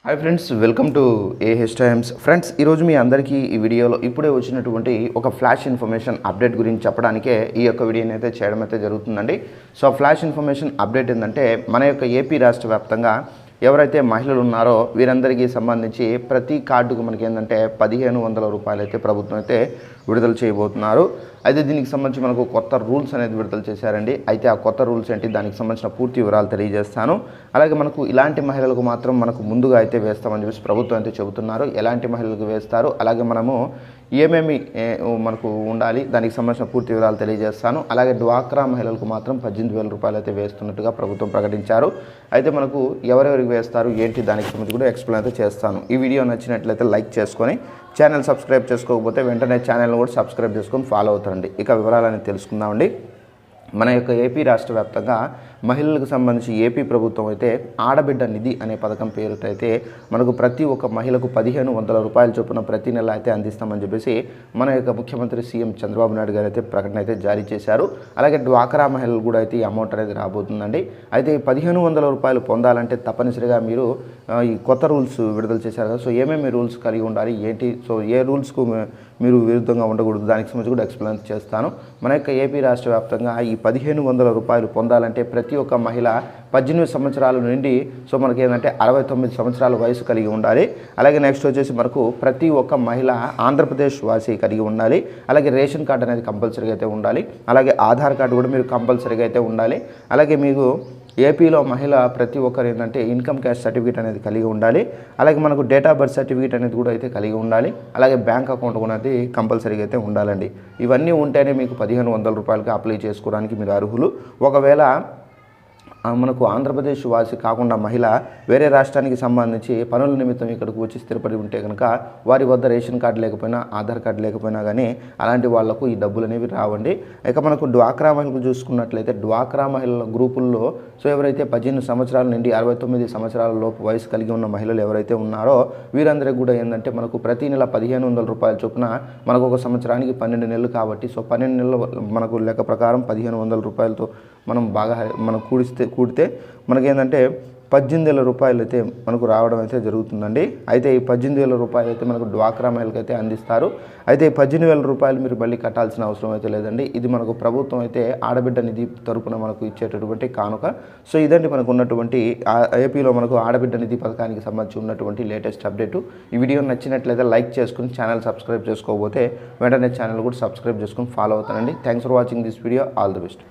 Hi friends, welcome to AH times. Friends, ఈరోజు మీ అందరికీ ఈ వీడియోలో ఇప్పుడే వచ్చినటువంటి ఒక ఫ్లాష్ ఇన్ఫర్మేషన్ అప్డేట్ గురించి చెప్పడానికే ఈ యొక్క వీడియోని అయితే చేయడం అయితే జరుగుతుందండి. సో ఫ్లాష్ ఇన్ఫర్మేషన్ అప్డేట్ ఏంటంటే, మన యొక్క ఏపీ రాష్ట్ర వ్యాప్తంగా ఎవరైతే మహిళలు ఉన్నారో వీరందరికీ సంబంధించి ప్రతి కార్డుకు మనకి ఏంటంటే 1500 రూపాయలు అయితే ప్రభుత్వం అయితే విడుదల చేయబోతున్నారు. అయితే దీనికి సంబంధించి మనకు కొత్త రూల్స్ అనేది విడుదల చేశారండి. అయితే ఆ కొత్త రూల్స్ ఏంటి, దానికి సంబంధించిన పూర్తి వివరాలు తెలియజేస్తాను. అలాగే మనకు ఇలాంటి మహిళలకు మాత్రం మనకు ముందుగా అయితే వేస్తామని చెప్పేసి ప్రభుత్వం అయితే చెబుతున్నారు. ఎలాంటి మహిళలకు వేస్తారు, అలాగే మనము ఏమేమి మనకు ఉండాలి, దానికి సంబంధించిన పూర్తి వివరాలు తెలియజేస్తాను. అలాగే డ్వాక్రా మహిళలకు మాత్రం 18,000 రూపాయలు అయితే వేస్తున్నట్టుగా ప్రభుత్వం ప్రకటించారు. అయితే మనకు ఎవరెవరికి వేస్తారు ఏంటి, దానికి సంబంధించి కూడా ఎక్స్ప్లెయిన్ అయితే చేస్తాను. ఈ వీడియో నచ్చినట్లయితే లైక్ చేసుకొని ఛానల్ సబ్స్క్రైబ్ చేసుకోకపోతే వెంటనే ఛానల్ని కూడా సబ్స్క్రైబ్ చేసుకొని ఫాలో అవుతారండి. ఇక వివరాలని తెలుసుకుందామండి. మన యొక్క ఏపీ రాష్ట్ర వ్యాప్తంగా మహిళలకు సంబంధించి ఏపీ ప్రభుత్వం అయితే ఆడబిడ్డ నిధి అనే పథకం పేరుతో అయితే మనకు ప్రతి ఒక్క మహిళకు 1500 రూపాయల చొప్పున ప్రతి నెల అయితే అందిస్తామని చెప్పేసి మన యొక్క ముఖ్యమంత్రి సీఎం చంద్రబాబు నాయుడు గారు అయితే ప్రకటన అయితే జారీ చేశారు. అలాగే డ్వాక్రా మహిళలు కూడా అయితే ఈ అమౌంట్ అనేది రాబోతుందండి. అయితే 1500 రూపాయలు పొందాలంటే తప్పనిసరిగా మీరు ఈ కొత్త రూల్స్ విడుదల చేశారు కదా, సో ఏమేమి రూల్స్ కలిగి ఉండాలి ఏంటి, సో ఏ రూల్స్కు మీరు విరుద్ధంగా ఉండకూడదు, దానికి సంబంధించి కూడా ఎక్స్ప్లెయిన్ చేస్తాను. మన యొక్క ఏపీ రాష్ట్ర వ్యాప్తంగా ఈ 1500 రూపాయలు పొందాలంటే ప్రతి ఒక్క మహిళ 18 సంవత్సరాల నుండి సో మనకి ఏంటంటే 69 సంవత్సరాల వయసు కలిగి ఉండాలి. అలాగే నెక్స్ట్ వచ్చేసి మనకు ప్రతి ఒక్క మహిళ ఆంధ్రప్రదేశ్ వాసి కలిగి ఉండాలి. అలాగే రేషన్ కార్డు అనేది కంపల్సరీగా అయితే ఉండాలి. అలాగే ఆధార్ కార్డు కూడా మీరు కంపల్సరీగా అయితే ఉండాలి. అలాగే మీకు ఏపీలో మహిళ ప్రతి ఒక్కరు ఏంటంటే ఇన్కమ్ క్యాష్ సర్టిఫికేట్ అనేది కలిగి ఉండాలి. అలాగే మనకు డేట్ ఆఫ్ బర్త్ సర్టిఫికేట్ అనేది కూడా అయితే కలిగి ఉండాలి. అలాగే బ్యాంక్ అకౌంట్ కూడా అనేది కంపల్సరీగా అయితే ఉండాలండి. ఇవన్నీ ఉంటేనే మీకు 1500 రూపాయలకి అప్లై చేసుకోవడానికి మీరు అర్హులు. ఒకవేళ మనకు ఆంధ్రప్రదేశ్ వాసి కాకుండా మహిళ వేరే రాష్ట్రానికి సంబంధించి పనుల నిమిత్తం ఇక్కడికి వచ్చి స్థిరపడి ఉంటే కనుక వారి వద్ద రేషన్ కార్డు లేకపోయినా ఆధార్ కార్డు లేకపోయినా కానీ అలాంటి వాళ్లకు ఈ డబ్బులు అనేవి రావండి. ఇక మనకు డ్వాక్రా మహిళలు చూసుకున్నట్లయితే డ్వాక్రా మహిళల గ్రూపుల్లో సో ఎవరైతే 18 సంవత్సరాల నుండి 69 సంవత్సరాల లోపు వయసు కలిగి ఉన్న మహిళలు ఎవరైతే ఉన్నారో వీరందరికీ కూడా ఏంటంటే మనకు ప్రతి నెల 1500 రూపాయల చొప్పున మనకు ఒక సంవత్సరానికి 12 నెలలు కాబట్టి సో 12 నెలలు మనకు లెక్క ప్రకారం 1500 రూపాయలతో మనం మనం కూడితే మనకేంటంటే 18,000 రూపాయలు అయితే మనకు రావడం అయితే జరుగుతుందండి. అయితే ఈ 18,000 రూపాయలు అయితే మనకు డ్వాక్రా మహిళలకు అయితే అందిస్తారు. అయితే ఈ 18,000 రూపాయలు మీరు మళ్ళీ కట్టాల్సిన అవసరం అయితే లేదండి. ఇది మనకు ప్రభుత్వం అయితే ఆడబిడ్డ నిధి తరపున మనకు ఇచ్చేటటువంటి కానుక. సో ఇదండి మనకు ఉన్నటువంటి ఏపీలో మనకు ఆడబిడ్డ నిధి పథకానికి సంబంధించి ఉన్నటువంటి లేటెస్ట్ అప్డేటు. ఈ వీడియో నచ్చినట్లయితే లైక్ చేసుకుని ఛానల్ సబ్స్క్రైబ్ చేసుకోకపోతే వెంటనే ఛానల్ కూడా సబ్స్క్రైబ్ చేసుకుని ఫాలో అవుతానండి. Thanks for watching this video. All the best.